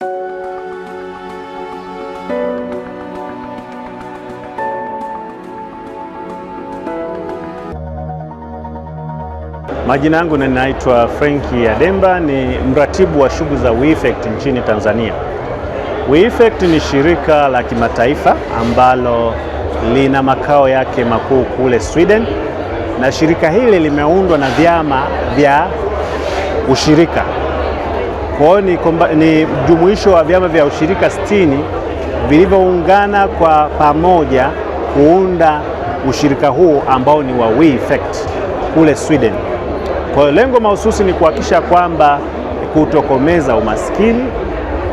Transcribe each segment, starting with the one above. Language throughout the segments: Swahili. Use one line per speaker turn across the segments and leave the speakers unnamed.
Majina yangu ninaitwa Frankie Ademba, ni mratibu wa shughuli za WeEffect nchini Tanzania. WeEffect ni shirika la kimataifa ambalo lina makao yake makuu kule Sweden, na shirika hili limeundwa na vyama vya ushirika. Kwa hiyo ni jumuisho wa vyama vya ushirika 60 vilivyoungana kwa pamoja kuunda ushirika huu ambao ni wa WeEffect kule Sweden. Kwa hiyo lengo mahususi ni kuhakikisha kwamba kutokomeza umaskini,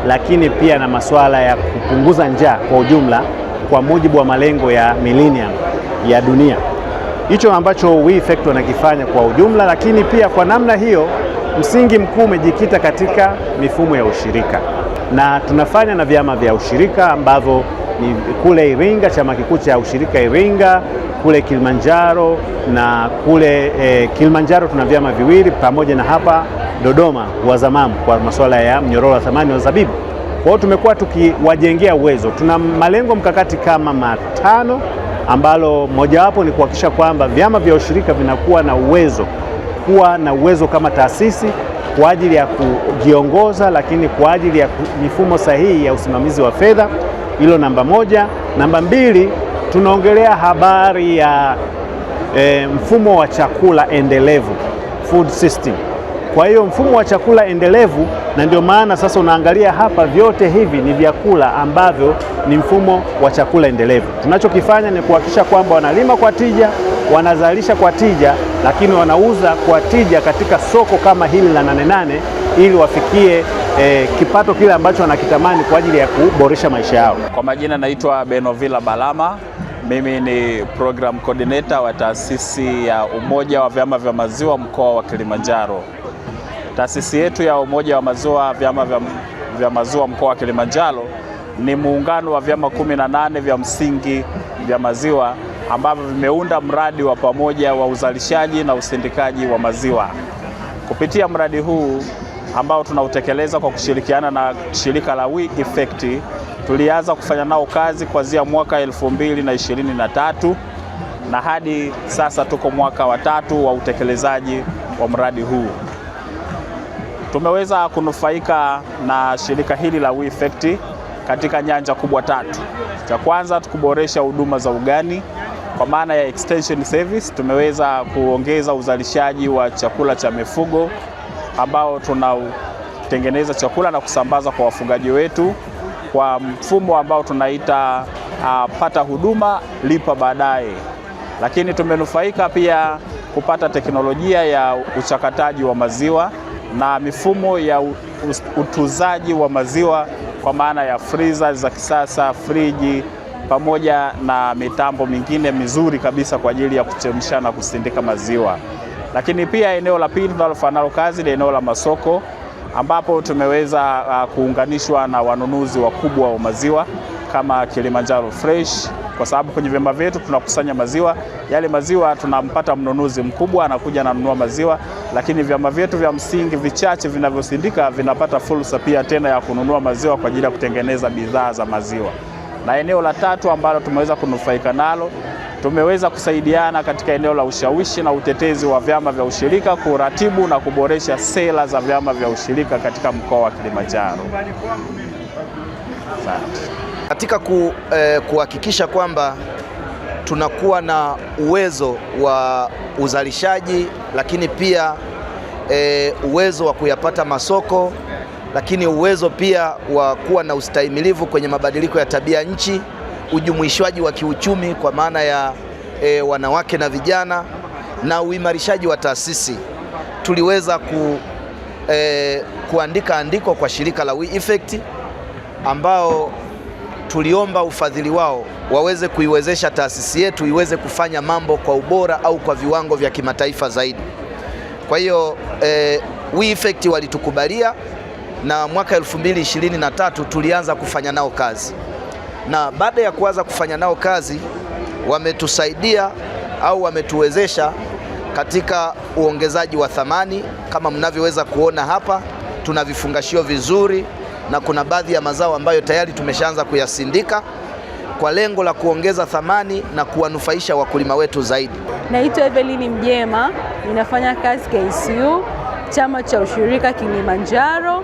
lakini pia na masuala ya kupunguza njaa kwa ujumla kwa mujibu wa malengo ya millennium ya dunia. Hicho ambacho WeEffect wanakifanya kwa ujumla, lakini pia kwa namna hiyo msingi mkuu umejikita katika mifumo ya ushirika. Na tunafanya na vyama vya ushirika ambavyo ni kule Iringa, chama kikuu cha ushirika Iringa, kule Kilimanjaro, na kule Kilimanjaro tuna vyama viwili, pamoja na hapa Dodoma Wazamamu kwa masuala ya mnyororo wa thamani wa zabibu. Kwa hiyo tumekuwa tukiwajengea uwezo. Tuna malengo mkakati kama 5, ambalo mojawapo ni kuhakikisha kwamba vyama vya ushirika vinakuwa na uwezo kama taasisi kwa ajili ya kujiongoza, lakini kwa ajili ya mifumo sahihi ya usimamizi wa fedha. Hilo namba 1. Namba 2, tunaongelea habari ya mfumo wa chakula endelevu, food system. Kwa hiyo mfumo wa chakula endelevu, na ndio maana sasa unaangalia hapa vyote hivi ni vyakula ambavyo ni mfumo wa chakula endelevu. Tunachokifanya ni kuhakikisha kwamba wanalima kwa tija, wanazalisha kwa tija, lakini wanauza kwa tija katika soko kama hili la Nane Nane, ili wafikie kipato kile ambacho wanakitamani kwa ajili ya kuboresha maisha yao.
Kwa majina naitwa Benovila Balama. Mimi ni program coordinator wa taasisi ya Umoja wa Vyama vya Maziwa mkoa wa Kilimanjaro. Taasisi yetu ya Umoja wa Maziwa Vyama vya Maziwa mkoa wa Kilimanjaro ni muungano wa vyama 18 vya msingi vya maziwa ambavyo vimeunda mradi wa pamoja wa uzalishaji na usindikaji wa maziwa. Kupitia mradi huu ambao tunautekeleza kwa kushirikiana na shirika la WeEffect, tulianza kufanya nao kazi kuanzia mwaka 2023 na hadi sasa tuko mwaka wa 3 wa utekelezaji wa mradi huu. Tumeweza kunufaika na shirika hili la WeEffect katika nyanja kubwa 3. Cha kwanza, kuboresha huduma za ugani kwa maana ya extension service. Tumeweza kuongeza uzalishaji wa chakula cha mifugo ambao tunatengeneza chakula na kusambaza kwa wafugaji wetu kwa mfumo ambao tunaita pata huduma lipa baadaye. Lakini tumenufaika pia kupata teknolojia ya uchakataji wa maziwa na mifumo ya utuzaji wa maziwa kwa maana ya freezer za kisasa, friji, pamoja na mitambo mingine mizuri kabisa kwa ajili ya kuchemsha na kusindika maziwa. Lakini pia eneo la pili tunalofanya nalo kazi ni eneo la masoko, ambapo tumeweza kuunganishwa na wanunuzi wakubwa wa maziwa kama Kilimanjaro Fresh, kwa sababu kwenye vyama vyetu tunakusanya maziwa. Yale maziwa tunampata mnunuzi mkubwa, anakuja ananunua maziwa, lakini vyama vyetu vya msingi vichache vinavyosindika vinapata fursa pia tena ya kununua maziwa kwa ajili ya kutengeneza bidhaa za maziwa. Na eneo la 3 ambalo tumeweza kunufaika nalo, tumeweza kusaidiana katika eneo la ushawishi na utetezi wa vyama vya ushirika, kuratibu na kuboresha sera za vyama vya ushirika katika mkoa wa Kilimanjaro.
Katika kuhakikisha kwamba tunakuwa na uwezo wa uzalishaji, lakini pia uwezo wa kuyapata masoko, lakini uwezo pia wa kuwa na ustahimilivu kwenye mabadiliko ya tabia nchi, ujumuishwaji wa kiuchumi kwa maana ya wanawake na vijana, na uimarishaji wa taasisi. Tuliweza kuandika andiko kwa shirika la WeEffect ambao tuliomba ufadhili wao waweze kuiwezesha taasisi yetu iweze kufanya mambo kwa ubora au kwa viwango vya kimataifa zaidi. Kwa hiyo WeEffect walitukubalia, na mwaka 2023 tulianza kufanya nao kazi, na baada ya kuanza kufanya nao kazi wametusaidia au wametuwezesha katika uongezaji wa thamani. Kama mnavyoweza kuona hapa, tuna vifungashio vizuri na kuna baadhi ya mazao ambayo tayari tumeshaanza kuyasindika kwa lengo la kuongeza thamani na kuwanufaisha wakulima wetu zaidi.
Naitwa Evelyn Mjema, ninafanya kazi KCU, chama cha ushirika Kilimanjaro.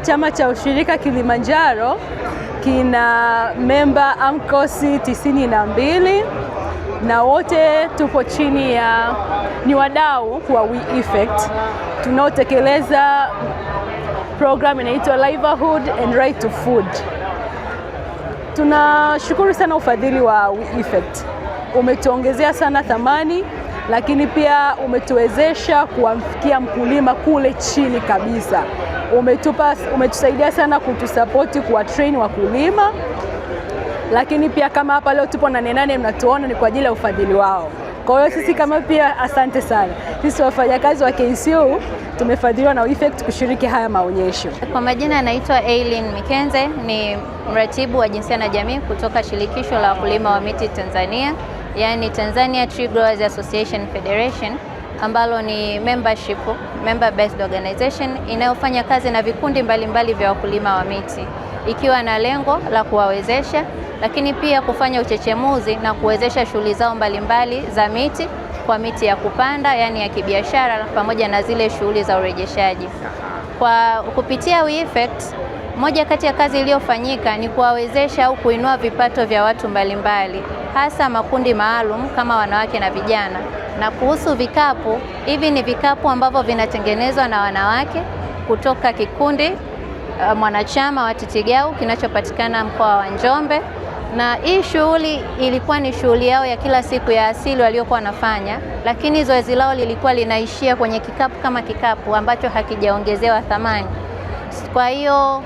Chama cha ushirika Kilimanjaro kina memba AMCOS 92 na wote tupo chini ya, ni wadau wa WeEffect tunaotekeleza program inaitwa Livelihood and Right to Food. Tunashukuru sana ufadhili wa WeEffect, umetuongezea sana thamani, lakini umetuwezesha kuwafikia mkulima kule chini kabisa. Umetusaidia sana kutusapoti, kuwa train wakulima, lakini pia kama hapa leo tupo Nane Nane mnatuona ni kwa ajili ya ufadhili wao. Kwa hiyo sisi kama pia asante sana. Sisi wafanyakazi wa KCU tumefadhiliwa na WeEffect kushiriki haya maonyesho.
Kwa majina anaitwa Aileen Mikenze, ni mratibu wa jinsia na jamii kutoka shirikisho la wakulima wa miti Tanzania, yani Tanzania Tree Growers Association Federation, ambalo ni member based organization inayofanya kazi na vikundi mbalimbali vya wakulima wa miti, ikiwa na lengo la kuwawezesha, lakini pia kufanya uchechemuzi na kuwezesha shughuli zao mbalimbali za miti, kwa miti ya kupanda yani ya kibiashara, pamoja na zile shughuli za urejeshaji. Kwa kupitia WeEffect, moja kati ya kazi iliyofanyika ni kuwawezesha au kuinua vipato vya watu mbalimbali, hasa makundi maalum kama wanawake na vijana. Na kuhusu vikapu, hivi ni vikapu ambavyo vinatengenezwa na wanawake kutoka kikundi mwanachama wa Titigau kinachopatikana mkoa wa Njombe, na hii shughuli ilikuwa ni shughuli yao ya kila siku ya asili waliokuwa wanafanya, lakini zoezi lao lilikuwa linaishia kwenye kikapu kama kikapu ambacho hakijaongezewa thamani. Kwa hiyo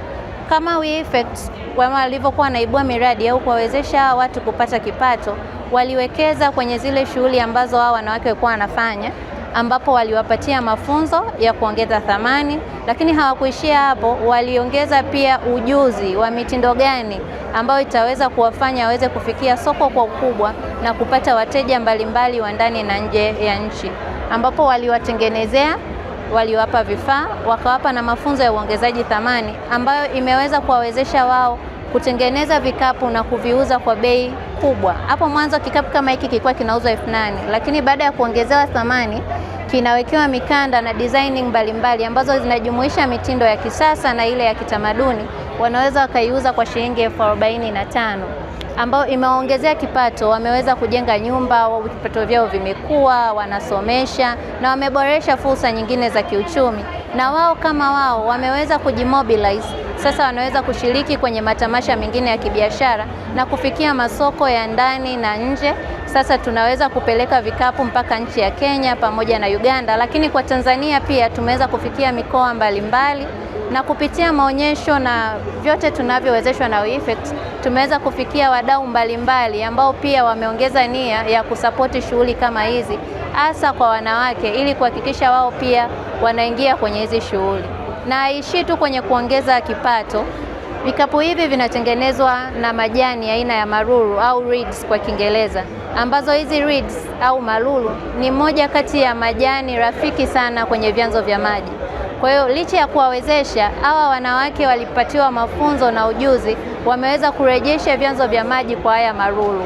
kama WeEffect walivyokuwa wanaibua miradi au kuwawezesha watu kupata kipato, waliwekeza kwenye zile shughuli ambazo hao wanawake walikuwa wanafanya, ambapo waliwapatia mafunzo ya kuongeza thamani, lakini hawakuishia hapo, waliongeza pia ujuzi wa mitindo gani ambayo itaweza kuwafanya waweze kufikia soko kwa ukubwa na kupata wateja mbalimbali wa ndani na nje ya nchi, ambapo waliwatengenezea, waliwapa vifaa, wakawapa na mafunzo ya uongezaji thamani ambayo imeweza kuwawezesha wao kutengeneza vikapu na kuviuza kwa bei kubwa. Hapo mwanzo kikapu kama hiki kilikuwa kinauzwa 8,000, lakini baada ya kuongezewa thamani kinawekewa mikanda na designing mbalimbali ambazo zinajumuisha mitindo ya kisasa na ile ya kitamaduni, wanaweza wakaiuza kwa shilingi 45,000, ambao imeongezea kipato. Wameweza kujenga nyumba, vipato vyao vimekuwa, wanasomesha na wameboresha fursa nyingine za kiuchumi, na wao kama wao wameweza kujimobilize. Sasa wanaweza kushiriki kwenye matamasha mengine ya kibiashara na kufikia masoko ya ndani na nje. Sasa tunaweza kupeleka vikapu mpaka nchi ya Kenya pamoja na Uganda, lakini kwa Tanzania pia tumeweza kufikia mikoa mbalimbali, na kupitia maonyesho na vyote tunavyowezeshwa na WeEffect tumeweza kufikia wadau mbalimbali ambao pia wameongeza nia ya kusapoti shughuli kama hizi, hasa kwa wanawake, ili kuhakikisha wao pia wanaingia kwenye hizi shughuli. Na haishi tu kwenye kuongeza kipato. Vikapu hivi vinatengenezwa na majani aina ya maruru au reeds kwa Kiingereza, ambazo hizi reeds au maruru ni moja kati ya majani rafiki sana kwenye vyanzo vya maji. Kwa hiyo licha ya kuwawezesha hawa wanawake, walipatiwa mafunzo na ujuzi, wameweza kurejesha vyanzo vya maji kwa haya maruru,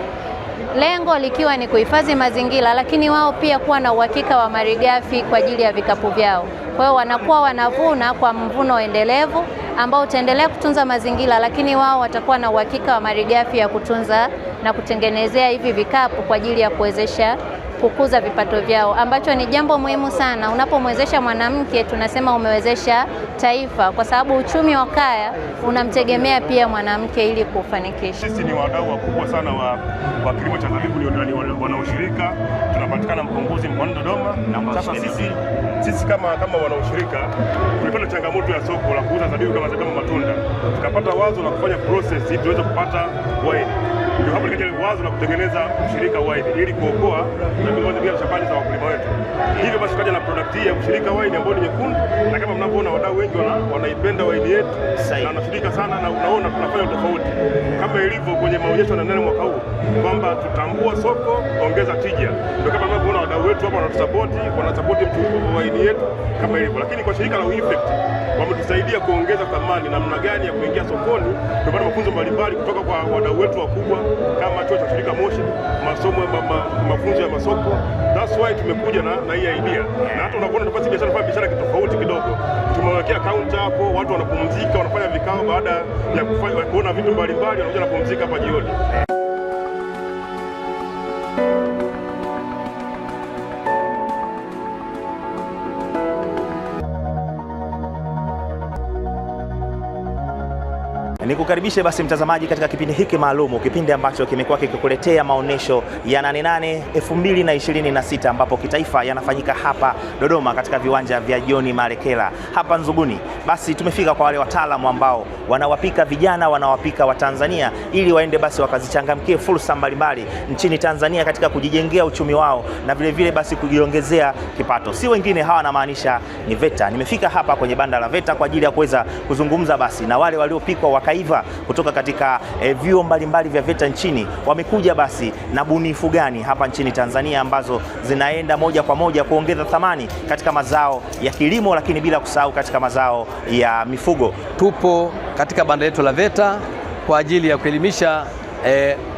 lengo likiwa ni kuhifadhi mazingira, lakini wao pia kuwa na uhakika wa malighafi kwa ajili ya vikapu vyao. Kwa hiyo wanakuwa wanavuna kwa mvuno endelevu ambao utaendelea kutunza mazingira, lakini wao watakuwa na uhakika wa malighafi ya kutunza na kutengenezea hivi vikapu kwa ajili ya kuwezesha kukuza vipato vyao, ambacho ni jambo muhimu sana. Unapomwezesha mwanamke, tunasema umewezesha taifa, kwa sababu uchumi wa kaya unamtegemea pia mwanamke ili kufanikisha.
Sisi ni wadau wakubwa sana wa kilimo cha zabibu wanaoshirika, tunapatikana Mponguzi mkoani Dodoma. Sasa sisi kama wanaoshirika tulipata changamoto ya soko la kuuza zabibu kama matunda, tukapata wazo la kufanya process ili tuweze kupata wine. ndio hapo likaja wazo la kutengeneza ushirika wine ili kuokoa na kuongeza pia shambani za wakulima wetu. Hivyo basi tukaja na product hii ya ushirika wine ambayo ni nyekundu, na kama mnavyoona wadau wengi wanaipenda wine yetu na wanashirika sana, na unaona tunafanya tofauti kama ilivyo kwenye maonyesho ya Nane mwaka huu kwamba tutambua soko, ongeza tija. Ndio kama mnavyoona wadau wetu hapa wanasupport mchuuzi wa wine yetu kama ilivyo. Lakini kwa shirika la WeEffect wametusaidia kuongeza thamani namna gani ya kuingia sokoni. Tumepata mafunzo mbalimbali kutoka kwa wadau wetu wakubwa kama chuo cha shirika Moshi, mafunzo ya masoko. That's why tumekuja na hii idea. Na hata unapoona nafasi biashara kitofauti kidogo. Tumewekea counter hapo, watu wanapumzika, wanafanya vikao baada ya kuona vitu mbalimbali, wanakuja kupumzika hapa jioni.
Nikukaribishe basi mtazamaji katika kipindi hiki maalumu, kipindi ambacho kimekuwa kikikuletea maonesho ya Nane Nane 2026 ambapo kitaifa yanafanyika hapa Dodoma katika viwanja vya John Malekela hapa Nzuguni. Basi tumefika kwa wale wataalamu ambao wanawapika vijana, wanawapika wa Tanzania ili waende basi wakazichangamkie fursa mbalimbali nchini Tanzania katika kujijengea uchumi wao na vile vile basi kujiongezea kipato. Si wengine hawa, namaanisha ni VETA. Nimefika hapa kwenye banda la VETA kwa ajili ya kuweza kuzungumza basi na wale waliopikwa wakaiva kutoka katika vyuo mbalimbali vya VETA nchini. Wamekuja basi na bunifu gani hapa nchini Tanzania ambazo zinaenda moja kwa moja kuongeza thamani katika mazao ya kilimo, lakini bila kusahau katika mazao ya mifugo.
Tupo katika banda letu la VETA kwa ajili ya kuelimisha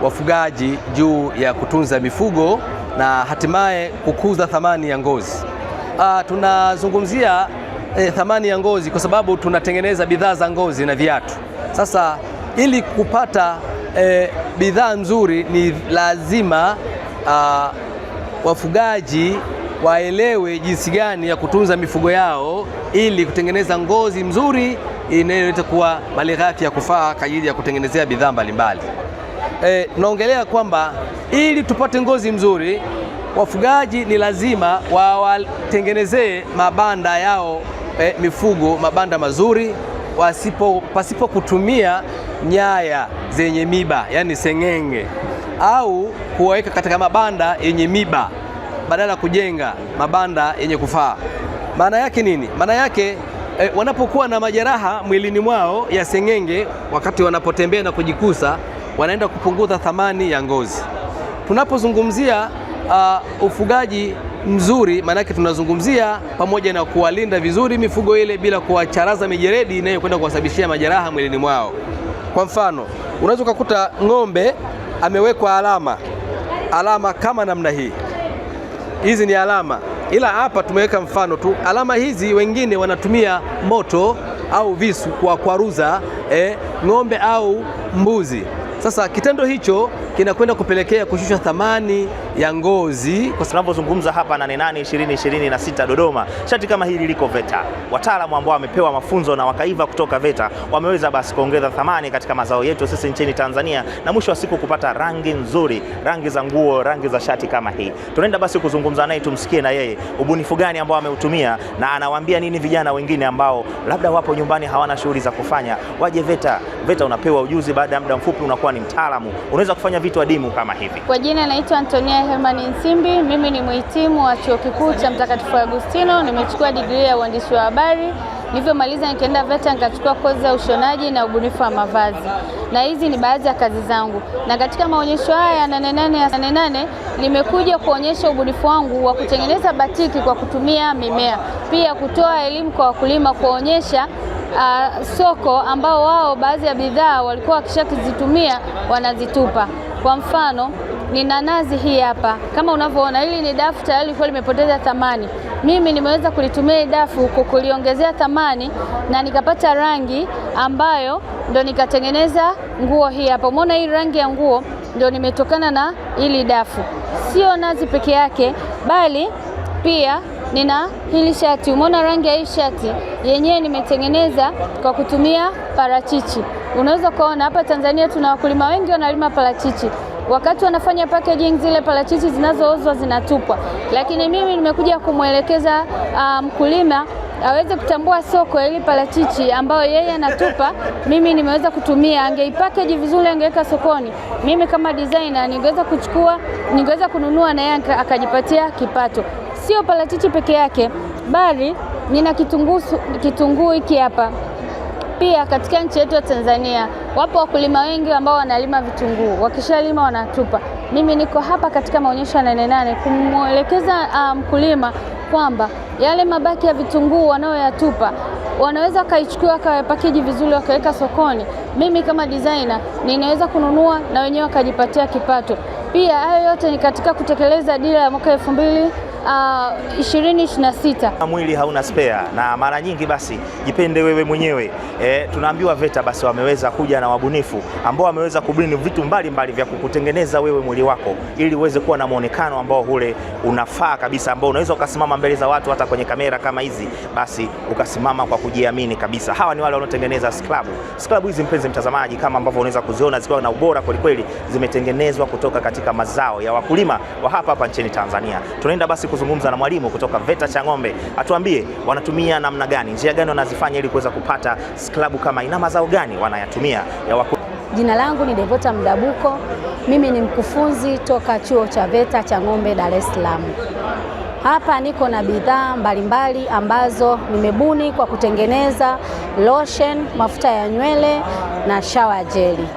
wafugaji juu ya kutunza mifugo na hatimaye kukuza thamani ya ngozi. Tunazungumzia thamani ya ngozi kwa sababu tunatengeneza bidhaa za ngozi na viatu. Sasa ili kupata bidhaa nzuri ni lazima wafugaji waelewe jinsi gani ya kutunza mifugo yao ili kutengeneza ngozi mzuri inayoleta kuwa malighafi ya kufaa kwa ajili ya kutengenezea bidhaa mbalimbali. Naongelea kwamba ili tupate ngozi mzuri, wafugaji ni lazima watengenezee mabanda yao mifugo, mabanda mazuri pasipo kutumia nyaya zenye miba, yani seng'enge, au kuwaweka katika mabanda yenye miba badala kujenga mabanda yenye kufaa. Maana yake nini? Maana yake wanapokuwa na majeraha mwilini mwao ya seng'enge, wakati wanapotembea na kujikusa, wanaenda kupunguza thamani ya ngozi. Tunapozungumzia ufugaji mzuri, maana yake tunazungumzia pamoja na kuwalinda vizuri mifugo ile bila kuwacharaza mijeredi inayokwenda kuwasababishia majeraha mwilini mwao. Kwa mfano, unaweza kukuta ng'ombe amewekwa alama kama namna hii. Hizi ni alama, ila hapa tumeweka mfano tu. Alama hizi wengine wanatumia moto au visu kuwaruza ng'ombe au mbuzi. Sasa kitendo hicho kinakwenda kupelekea kushusha thamani ya ngozi.
Kwa sababu tunapozungumza hapa Nane Nane 2026 Dodoma, shati kama hili liko VETA. Wataalamu ambao wamepewa mafunzo na wakaiva kutoka VETA wameweza basi kuongeza thamani katika mazao yetu sisi nchini Tanzania, na mwisho wa siku kupata rangi nzuri, rangi za nguo, rangi za shati kama hii. Tunaenda basi kuzungumza naye tumsikie na yeye ubunifu gani ambao ameutumia na anawaambia nini vijana wengine ambao labda wapo nyumbani hawana shughuli za kufanya, waje VETA. VETA unapewa ujuzi, baada ya muda mfupi unakuwa ni mtaalamu, unaweza kufanya vitu adimu kama hivi.
Kwa jina naitwa Antonia Herman Nsimbi. Mimi ni mhitimu wa Chuo Kikuu cha Mtakatifu Agustino. Nimechukua degree ya uandishi wa habari. Nilivyomaliza nikaenda VETA nikachukua kozi ya ushonaji na ubunifu wa mavazi. Na hizi ni baadhi ya kazi zangu. Na katika maonyesho haya ya Nane Nane nimekuja kuonyesha ubunifu wangu wa kutengeneza batiki kwa kutumia mimea. Pia kutoa elimu kwa wakulima, kuonyesha soko ambao wao baadhi ya bidhaa walikuwa wakishakizitumia wanazitupa. Kwa mfano, nina nazi hii hapa. Kama unavyoona, hili ni dafu tayari lilikuwa limepoteza thamani. Mimi nimeweza kulitumia dafu kuliongezea thamani na nikapata rangi ambayo ndo nikatengeneza nguo hii hapa. Umeona hii rangi ya nguo ndio nimetokana na hili dafu. Sio nazi peke yake, bali pia nina hili shati. Umeona rangi ya hii shati yenyewe nimetengeneza kwa kutumia parachichi. Unaweza kuona hapa Tanzania tuna wakulima wengi wanalima parachichi. Wakati wanafanya packaging, zile parachichi zinazoozwa zinatupwa. Lakini mimi nimekuja kumwelekeza mkulima aweze kutambua soko ili parachichi ambayo yeye anatupa, mimi nimeweza kutumia, angeipackage vizuri, angeweka sokoni, mimi kama designer ningeweza kuchukua, ningeweza kununua na yeye akajipatia kipato. Sio parachichi peke yake, bali nina kitunguu hiki hapa. Pia katika nchi yetu ya Tanzania wapo wakulima wengi ambao wanalima vitunguu, wakishalima wanatupa. Mimi niko hapa katika maonyesho ya Nane Nane kumwelekeza mkulima kwamba yale mabaki ya vitunguu wanaoyatupa wanaweza kaichukua akapackage vizuri wakaweka sokoni. Mimi kama designer ninaweza kununua na wenyewe wakajipatia kipato. Pia hayo yote ni katika kutekeleza dira ya mwaka 2026.
Mwili hauna spare, na mara nyingi basi jipende wewe mwenyewe. Tunaambiwa VETA basi wameweza kuja na wabunifu ambao wameweza kubuni vitu mbalimbali vya kukutengeneza wewe mwili wako ili uweze kuwa na muonekano ambao ule unafaa kabisa, ambao unaweza ukasimama mbele za watu hata kwenye kamera kama hizi, basi ukasimama kwa kujiamini kabisa. Hawa ni wale wanaotengeneza scrub. Scrub hizi mpenzi mtazamaji, kama ambavyo unaweza kuziona zikiwa na ubora kweli, zimetengenezwa kutoka katika mazao ya wakulima wa hapa nchini Tanzania. Tunaenda basi kuzungumza na mwalimu kutoka VETA Chang'ombe, atuambie wanatumia namna gani, njia gani wanazifanya ili kuweza kupata scrub kama ina mazao gani wanayatumia ya wakulima.
Jina langu ni Devota Mdabuko. Mimi ni mkufunzi toka chuo cha VETA Chang'ombe, Dar es Salaam. Hapa niko na bidhaa mbalimbali ambazo nimebuni kwa kutengeneza lotion, mafuta ya nywele na shower jelly.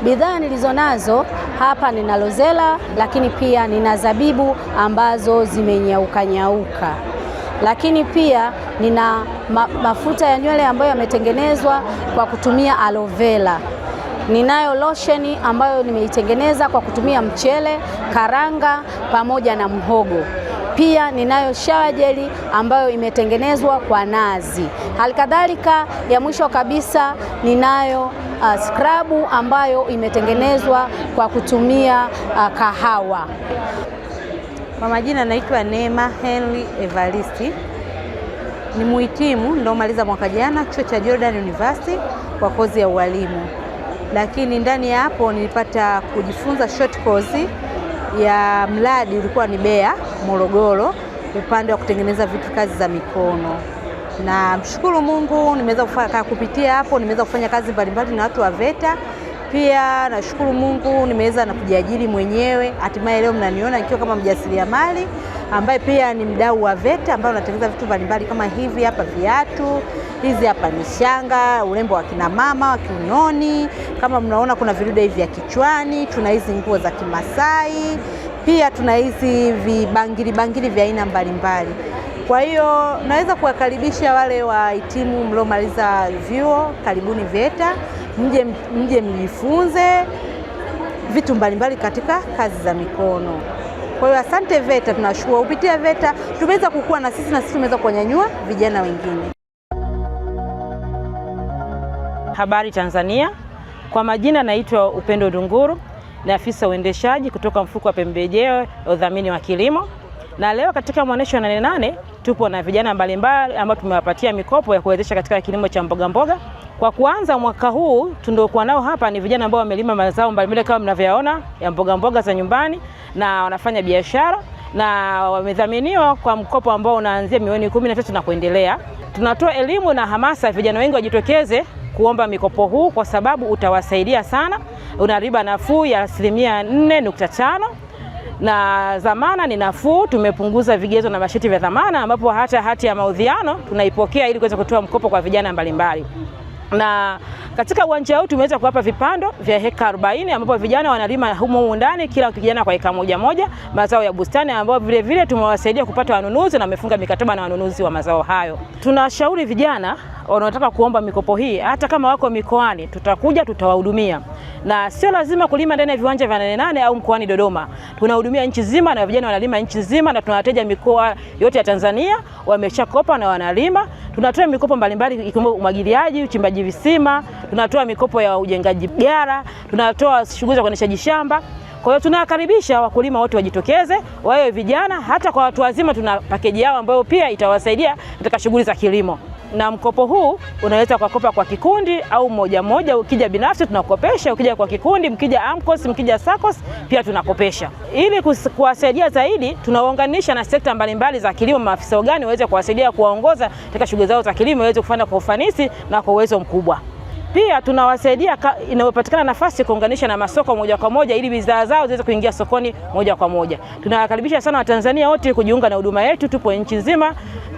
Bidhaa nilizonazo hapa nina lozela, lakini pia nina zabibu ambazo zimenyauka, lakini pia nina mafuta ya nywele ambayo yametengenezwa kwa kutumia aloe vera. Ninayo lotion ambayo nimeitengeneza kwa kutumia mchele, karanga pamoja na mhogo. Pia ninayo shower jelly ambayo imetengenezwa kwa nazi. Halikadhalika, ya mwisho kabisa ninayo scrub ambayo imetengenezwa kwa kutumia kahawa.
Kwa majina naitwa Neema Henry Evaristi. Ni muhitimu ndio maliza mwaka jana chuo cha Jordan University kwa kozi ya ualimu. Lakini ndani ya hapo nilipata kujifunza short course ya mradi ulikuwa ni Mbeya, Morogoro, upande wa kutengeneza vitu kazi za mikono. Na mshukuru Mungu nimeweza kupitia hapo, nimeweza kufanya kazi mbalimbali na watu wa VETA. Pia nashukuru Mungu nimeweza na kujiajiri mwenyewe. Hatimaye leo mnaniona nikiwa kama mjasiriamali ambaye pia ni mdau wa VETA ambao unatengeneza vitu mbalimbali kama hivi hapa viatu, hizi hapa ni shanga, urembo wa kina mama wa kiunoni. Kama mnaona kuna vidude hivi vya kichwani, tuna hizi nguo za Kimasai, pia tuna hizi bangili vya aina mbalimbali. Kwa hiyo naweza kuwakaribisha wale wahitimu mliomaliza vyuo, karibuni VETA, mje mjifunze vitu mbalimbali katika kazi za mikono. Kwa hiyo asante VETA, tunashukuru kupitia VETA tumeweza kukua na sisi tumeweza kunyanyua vijana wengine.
Habari Tanzania, kwa majina naitwa Upendo Dunguru, ni afisa uendeshaji kutoka mfuko wa pembejeo ya udhamini wa kilimo. Na leo katika maonyesho ya Nane Nane tupo na vijana mbalimbali ambao tumewapatia mikopo ya kuwezesha katika kilimo cha mboga. Kwa kuanza mwaka huu tuliokuwa nao hapa ni vijana ambao wamelima mazao mbalimbali kama mnavyoona ya mboga za nyumbani na wanafanya biashara, na wamedhaminiwa kwa mkopo ambao unaanzia milioni 13 na kuendelea. Tunatoa elimu na hamasa vijana wengi wajitokeze kuomba mikopo huu kwa sababu utawasaidia sana. Una riba nafuu ya 4.5 na dhamana ni nafuu. Tumepunguza vigezo na masharti vya dhamana, ambapo hata hati ya maudhiano tunaipokea ili kuweza kutoa mkopo kwa vijana mbalimbali. Na katika uwanja huu tumeweza kuwapa vipando vya heka 40 ambapo vijana wanalima humo ndani, kila kijana kwa heka moja mazao ya bustani, ambao vile vile tumewasaidia kupata wanunuzi na wamefunga mikataba na wanunuzi wa mazao hayo. Tunashauri vijana wanaotaka kuomba mikopo hii, hata kama wako mikoani, tutakuja tutawahudumia. Na sio lazima kulima ndani ya viwanja vya Nane Nane au mkoani Dodoma. Tunahudumia nchi nzima na vijana wanalima nchi nzima, na tunawateja mikoa yote ya Tanzania wameshakopa na wanalima. Tunatoa mikopo mbalimbali ikiwemo umwagiliaji, uchimbaji visima, tunatoa mikopo ya ujengaji gara, tunatoa shughuli za kuendeshaji shamba. Kwa hiyo tunawakaribisha wakulima wote wajitokeze, wawe vijana, hata kwa watu wazima tuna package yao ambayo pia itawasaidia katika shughuli za kilimo. na mkopo huu unaweza kukopa kwa kikundi au moja moja. Ukija binafsi tunakopesha, ukija kwa kikundi, mkija AMCOS, mkija SACCOS pia tunakopesha. Ili kuwasaidia zaidi, tunawaunganisha na sekta mbalimbali za kilimo, maafisa ugani waweze kuwasaidia kuwaongoza katika shughuli zao za kilimo waweze kufanya kwa ufanisi na kwa uwezo mkubwa. Pia tunawasaidia inapopatikana nafasi kuunganisha na masoko moja kwa moja ili bidhaa zao ziweze kuingia sokoni moja kwa moja. Tunawakaribisha sana Watanzania wote kujiunga na huduma yetu. Tupo nchi nzima,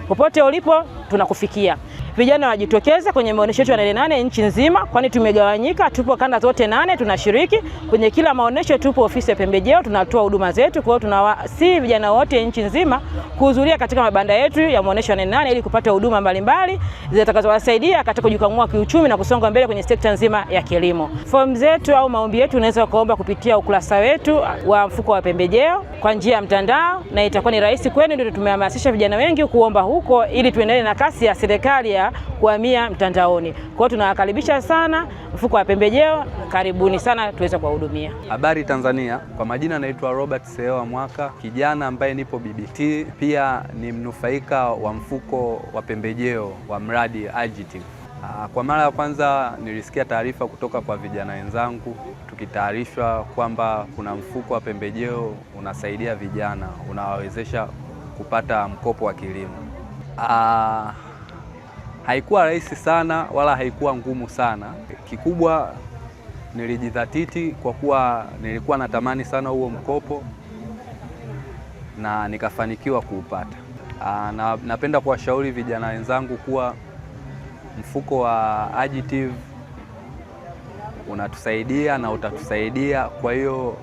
popote ulipo tunakufikia. Vijana wajitokeze kwenye maonesho yetu ya 8 nchi nzima, kwani tumegawanyika, tupo kanda zote 8 tunashiriki. Kwenye kila maonesho tupo ofisi ya pembejeo, tunatoa huduma zetu. Kwa hiyo tunawasihi vijana wote nchi nzima kuhudhuria katika mabanda yetu ya maonesho ya 8 ili kupata huduma mbalimbali zitakazowasaidia katika kujikwamua kiuchumi na kusonga mbele kwenye sekta nzima ya kilimo. Fomu zetu au maombi yetu unaweza kuomba kupitia ukurasa wetu wa mfuko wa pembejeo kwa njia ya mtandao, na itakuwa ni rahisi kwenu. Ndio tumehamasisha vijana wengi kuomba huko ili tuendelee na kasi ya serikali ya kuhamia mtandaoni. Kwa hiyo tunawakaribisha sana mfuko wa pembejeo, karibuni sana tuweze kuwahudumia.
Habari Tanzania, kwa majina naitwa Robert Seoa Mwaka, kijana ambaye nipo BBT, pia ni mnufaika wa mfuko wa pembejeo wa mradi Agitive. Kwa mara ya kwanza nilisikia taarifa kutoka kwa vijana wenzangu tukitaarishwa kwamba kuna mfuko wa pembejeo unasaidia vijana, unawawezesha kupata mkopo wa kilimo. Haikuwa rahisi sana wala haikuwa ngumu sana. Kikubwa nilijidhatiti kwa kuwa nilikuwa natamani sana huo mkopo na nikafanikiwa kuupata. Napenda kuwashauri vijana wenzangu kuwa mfuko wa Agitive unatusaidia na utatusaidia. Kwa hiyo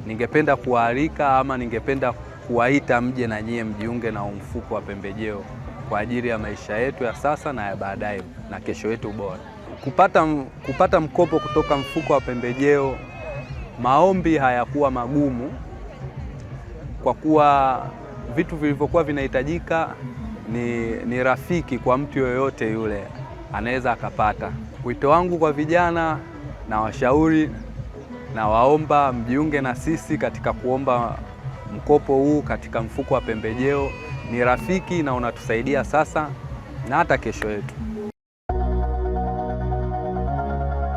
ningependa kuwaalika ama ningependa kuwaita mje na nyie mjiunge na mfuko wa pembejeo kwa ajili ya maisha yetu ya sasa na ya baadaye na kesho yetu bora. Kupata mkopo kutoka mfuko wa pembejeo, maombi hayakuwa magumu kwa kuwa vitu vilivyokuwa vinahitajika ni rafiki kwa mtu yoyote yule anaweza akapata. Wito wangu kwa vijana na washauri na waomba mjiunge na sisi katika kuomba mkopo huu katika mfuko wa pembejeo. Ni rafiki na unatusaidia sasa na hata kesho yetu.